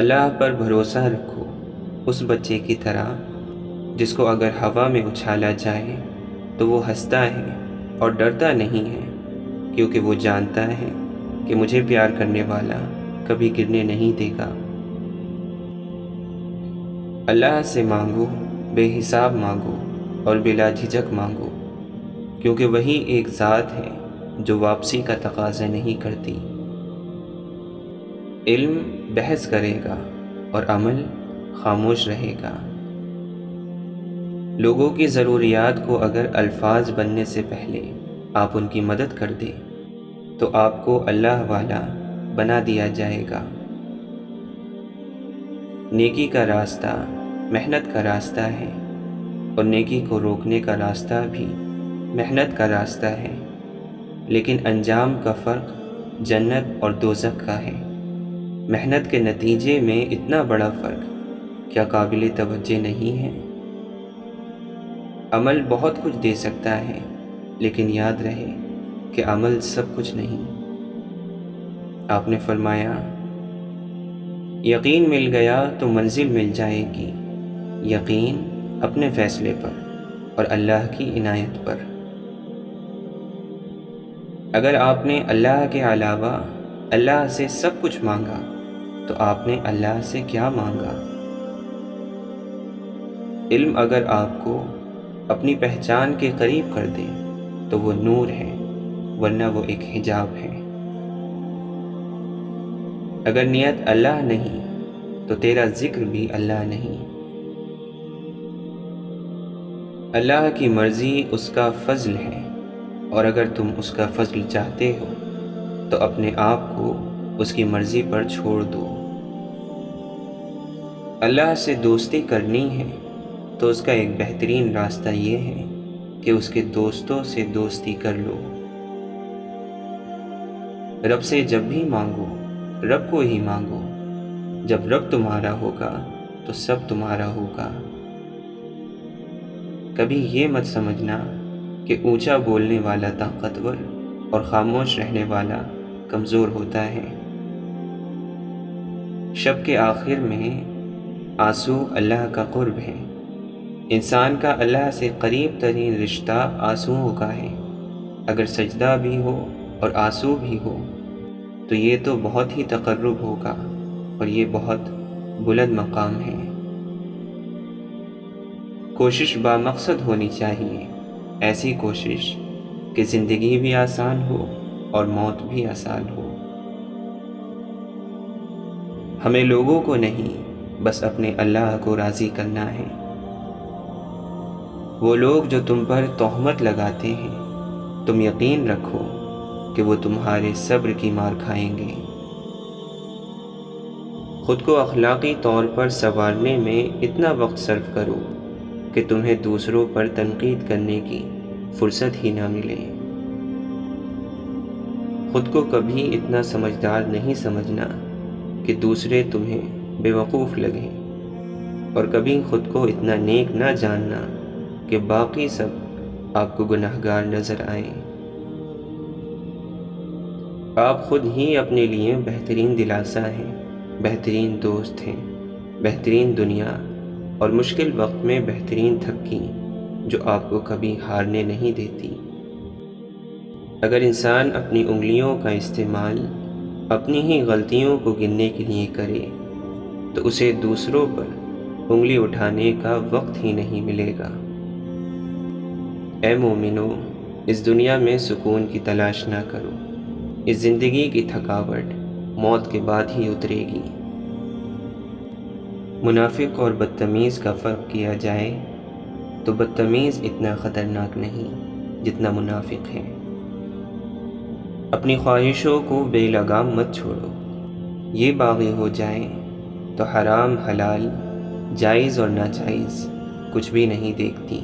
اللہ پر بھروسہ رکھو، اس بچے کی طرح جس کو اگر ہوا میں اچھالا جائے تو وہ ہنستا ہے اور ڈرتا نہیں ہے، کیونکہ وہ جانتا ہے کہ مجھے پیار کرنے والا کبھی گرنے نہیں دے گا۔ اللہ سے مانگو، بے حساب مانگو اور بلا جھجک مانگو، کیونکہ وہی ایک ذات ہے جو واپسی کا تقاضا نہیں کرتی۔ علم بحث کرے گا اور عمل خاموش رہے گا۔ لوگوں کی ضروریات کو اگر الفاظ بننے سے پہلے آپ ان کی مدد کر دیں تو آپ کو اللہ والا بنا دیا جائے گا۔ نیکی کا راستہ محنت کا راستہ ہے، اور نیکی کو روکنے کا راستہ بھی محنت کا راستہ ہے، لیکن انجام کا فرق جنت اور دوزخ کا ہے۔ محنت کے نتیجے میں اتنا بڑا فرق کیا قابل توجہ نہیں ہے؟ عمل بہت کچھ دے سکتا ہے، لیکن یاد رہے کہ عمل سب کچھ نہیں۔ آپ نے فرمایا، یقین مل گیا تو منزل مل جائے گی، یقین اپنے فیصلے پر اور اللہ کی عنایت پر۔ اگر آپ نے اللہ کے علاوہ اللہ سے سب کچھ مانگا تو آپ نے اللہ سے کیا مانگا؟ علم اگر آپ کو اپنی پہچان کے قریب کر دے تو وہ نور ہے، ورنہ وہ ایک حجاب ہے۔ اگر نیت اللہ نہیں تو تیرا ذکر بھی اللہ نہیں۔ اللہ کی مرضی اس کا فضل ہے، اور اگر تم اس کا فضل چاہتے ہو تو اپنے آپ کو اس کی مرضی پر چھوڑ دو۔ اللہ سے دوستی کرنی ہے تو اس کا ایک بہترین راستہ یہ ہے کہ اس کے دوستوں سے دوستی کر لو۔ رب سے جب بھی مانگو رب کو ہی مانگو، جب رب تمہارا ہوگا تو سب تمہارا ہوگا۔ کبھی یہ مت سمجھنا کہ اونچا بولنے والا طاقتور اور خاموش رہنے والا کمزور ہوتا ہے۔ شب کے آخر میں آنسو اللہ کا قرب ہے۔ انسان کا اللہ سے قریب ترین رشتہ آنسوؤں کا ہے۔ اگر سجدہ بھی ہو اور آنسو بھی ہو تو یہ تو بہت ہی تقرب ہوگا، اور یہ بہت بلند مقام ہے۔ کوشش بامقصد ہونی چاہیے، ایسی کوشش کہ زندگی بھی آسان ہو اور موت بھی آسان ہو۔ ہمیں لوگوں کو نہیں، بس اپنے اللہ کو راضی کرنا ہے۔ وہ لوگ جو تم پر تہمت لگاتے ہیں، تم یقین رکھو کہ وہ تمہارے صبر کی مار کھائیں گے۔ خود کو اخلاقی طور پر سنوارنے میں اتنا وقت صرف کرو کہ تمہیں دوسروں پر تنقید کرنے کی فرصت ہی نہ ملے۔ خود کو کبھی اتنا سمجھدار نہیں سمجھنا کہ دوسرے تمہیں بے وقوف لگیں، اور کبھی خود کو اتنا نیک نہ جاننا کہ باقی سب آپ کو گناہگار نظر آئیں۔ آپ خود ہی اپنے لیے بہترین دلاسا ہیں، بہترین دوست ہیں، بہترین دنیا اور مشکل وقت میں بہترین تھکی جو آپ کو کبھی ہارنے نہیں دیتی۔ اگر انسان اپنی انگلیوں کا استعمال اپنی ہی غلطیوں کو گننے کے لیے کرے تو اسے دوسروں پر انگلی اٹھانے کا وقت ہی نہیں ملے گا۔ اے مومنو، اس دنیا میں سکون کی تلاش نہ کرو، اس زندگی کی تھکاوٹ موت کے بعد ہی اترے گی۔ منافق اور بدتمیز کا فرق کیا جائے تو بدتمیز اتنا خطرناک نہیں جتنا منافق ہے۔ اپنی خواہشوں کو بے لگام مت چھوڑو، یہ باغی ہو جائیں تو حرام حلال جائز اور ناجائز کچھ بھی نہیں دیکھتی۔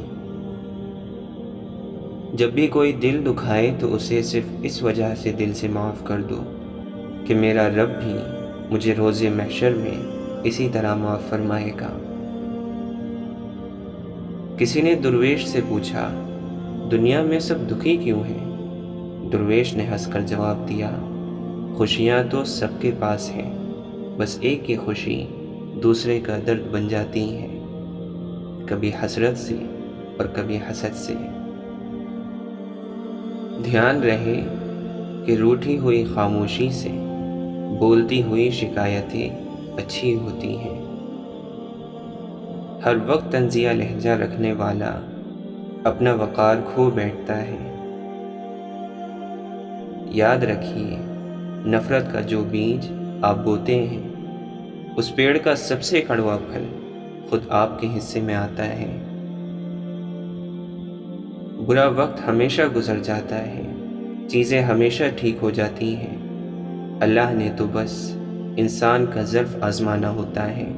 جب بھی کوئی دل دکھائے تو اسے صرف اس وجہ سے دل سے معاف کر دو کہ میرا رب بھی مجھے روز محشر میں اسی طرح معاف فرمائے گا۔ کسی نے درویش سے پوچھا، دنیا میں سب دکھی کیوں ہیں؟ درویش نے ہنس کر جواب دیا، خوشیاں تو سب کے پاس ہیں، بس ایک کی خوشی دوسرے کا درد بن جاتی ہے، کبھی حسرت سے اور کبھی حسد سے۔ دھیان رہے کہ روٹھی ہوئی خاموشی سے بولتی ہوئی شکایتیں اچھی ہوتی ہیں۔ ہر وقت طنزیہ لہجہ رکھنے والا اپنا وقار کھو بیٹھتا ہے۔ یاد رکھیے، نفرت کا جو بیج آپ بوتے ہیں، اس پیڑ کا سب سے کڑوا پھل خود آپ کے حصے میں آتا ہے۔ برا وقت ہمیشہ گزر جاتا ہے، چیزیں ہمیشہ ٹھیک ہو جاتی ہیں۔ اللہ نے تو بس انسان کا ظرف آزمانا ہوتا ہے۔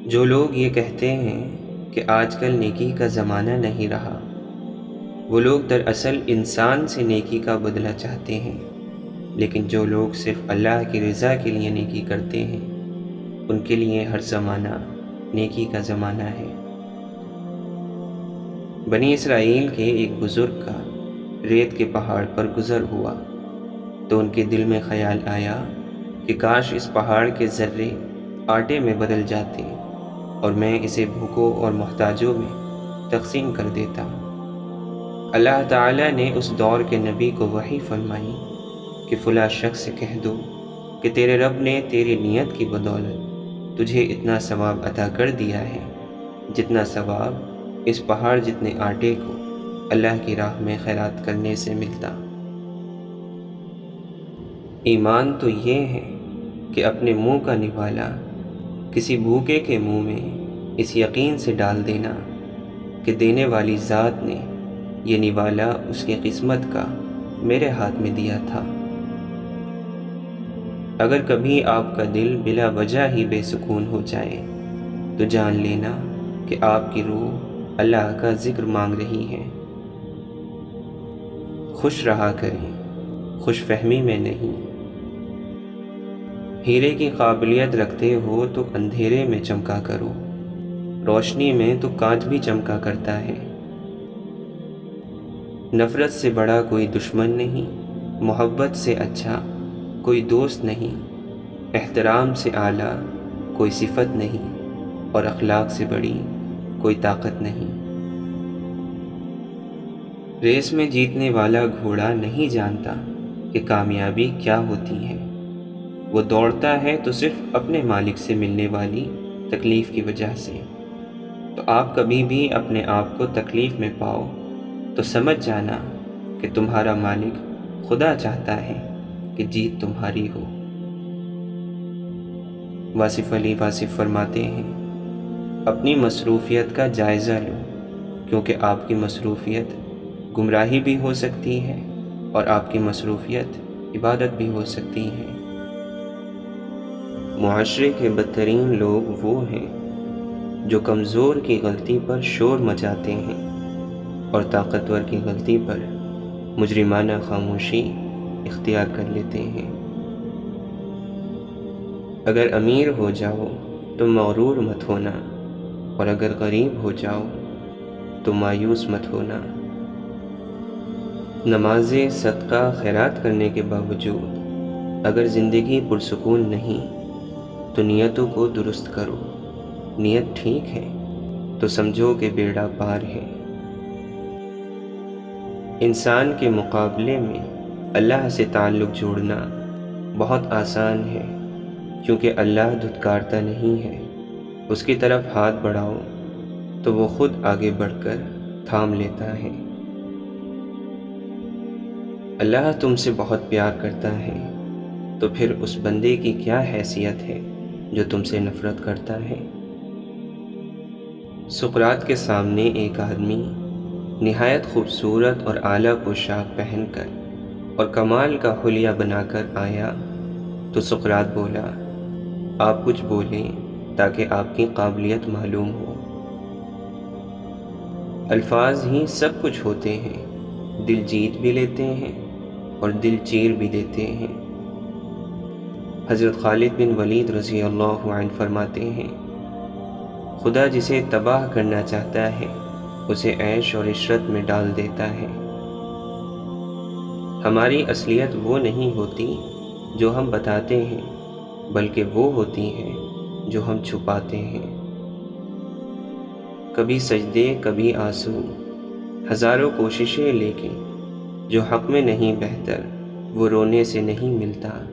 جو لوگ یہ کہتے ہیں کہ آج کل نیکی کا زمانہ نہیں رہا، وہ لوگ دراصل انسان سے نیکی کا بدلہ چاہتے ہیں، لیکن جو لوگ صرف اللہ کی رضا کے لیے نیکی کرتے ہیں، ان کے لیے ہر زمانہ نیکی کا زمانہ ہے۔ بنی اسرائیل کے ایک بزرگ کا ریت کے پہاڑ پر گزر ہوا تو ان کے دل میں خیال آیا کہ کاش اس پہاڑ کے ذرے آٹے میں بدل جاتے اور میں اسے بھوکوں اور محتاجوں میں تقسیم کر دیتا۔ اللہ تعالیٰ نے اس دور کے نبی کو وحی فرمائی کہ فلاں شخص سے کہہ دو کہ تیرے رب نے تیری نیت کی بدولت تجھے اتنا ثواب عطا کر دیا ہے جتنا ثواب اس پہاڑ جتنے آٹے کو اللہ کی راہ میں خیرات کرنے سے ملتا۔ ایمان تو یہ ہے کہ اپنے منہ کا نوالا کسی بھوکے کے منہ میں اس یقین سے ڈال دینا کہ دینے والی ذات نے یہ نوالا اس کی قسمت کا میرے ہاتھ میں دیا تھا۔ اگر کبھی آپ کا دل بلا وجہ ہی بے سکون ہو جائے تو جان لینا کہ آپ کی روح اللہ کا ذکر مانگ رہی ہے۔ خوش رہا کریں، خوش فہمی میں نہیں۔ ہیرے کی قابلیت رکھتے ہو تو اندھیرے میں چمکا کرو، روشنی میں تو کانچ بھی چمکا کرتا ہے۔ نفرت سے بڑا کوئی دشمن نہیں، محبت سے اچھا کوئی دوست نہیں، احترام سے اعلیٰ کوئی صفت نہیں، اور اخلاق سے بڑی کوئی طاقت نہیں۔ ریس میں جیتنے والا گھوڑا نہیں جانتا کہ کامیابی کیا ہوتی ہے، وہ دوڑتا ہے تو صرف اپنے مالک سے ملنے والی تکلیف کی وجہ سے۔ تو آپ کبھی بھی اپنے آپ کو تکلیف میں پاؤ تو سمجھ جانا کہ تمہارا مالک خدا چاہتا ہے کہ جیت تمہاری ہو۔ واصف علی واصف فرماتے ہیں، اپنی مصروفیت کا جائزہ لو، کیونکہ آپ کی مصروفیت گمراہی بھی ہو سکتی ہے اور آپ کی مصروفیت عبادت بھی ہو سکتی ہے۔ معاشرے کے بدترین لوگ وہ ہیں جو کمزور کی غلطی پر شور مچاتے ہیں اور طاقتور کی غلطی پر مجرمانہ خاموشی اختیار کر لیتے ہیں۔ اگر امیر ہو جاؤ تو مغرور مت ہونا، اور اگر غریب ہو جاؤ تو مایوس مت ہونا۔ نمازیں، صدقہ، خیرات کرنے کے باوجود اگر زندگی پرسکون نہیں تو نیتوں کو درست کرو۔ نیت ٹھیک ہے تو سمجھو کہ بیڑا پار ہے۔ انسان کے مقابلے میں اللہ سے تعلق جوڑنا بہت آسان ہے، کیونکہ اللہ دھتکارتا نہیں ہے۔ اس کی طرف ہاتھ بڑھاؤ تو وہ خود آگے بڑھ کر تھام لیتا ہے۔ اللہ تم سے بہت پیار کرتا ہے، تو پھر اس بندے کی کیا حیثیت ہے جو تم سے نفرت کرتا ہے۔ سقراط کے سامنے ایک آدمی نہایت خوبصورت اور اعلیٰ پوشاک پہن کر اور کمال کا حلیہ بنا کر آیا تو سقراط بولا، آپ کچھ بولیں تاکہ آپ کی قابلیت معلوم ہو۔ الفاظ ہی سب کچھ ہوتے ہیں، دل جیت بھی لیتے ہیں اور دل چیر بھی دیتے ہیں۔ حضرت خالد بن ولید رضی اللہ عنہ فرماتے ہیں، خدا جسے تباہ کرنا چاہتا ہے اسے عیش اور عشرت میں ڈال دیتا ہے۔ ہماری اصلیت وہ نہیں ہوتی جو ہم بتاتے ہیں، بلکہ وہ ہوتی ہیں جو ہم چھپاتے ہیں۔ کبھی سجدے کبھی آنسو، ہزاروں کوششیں، لیکن جو حق میں نہیں بہتر وہ رونے سے نہیں ملتا۔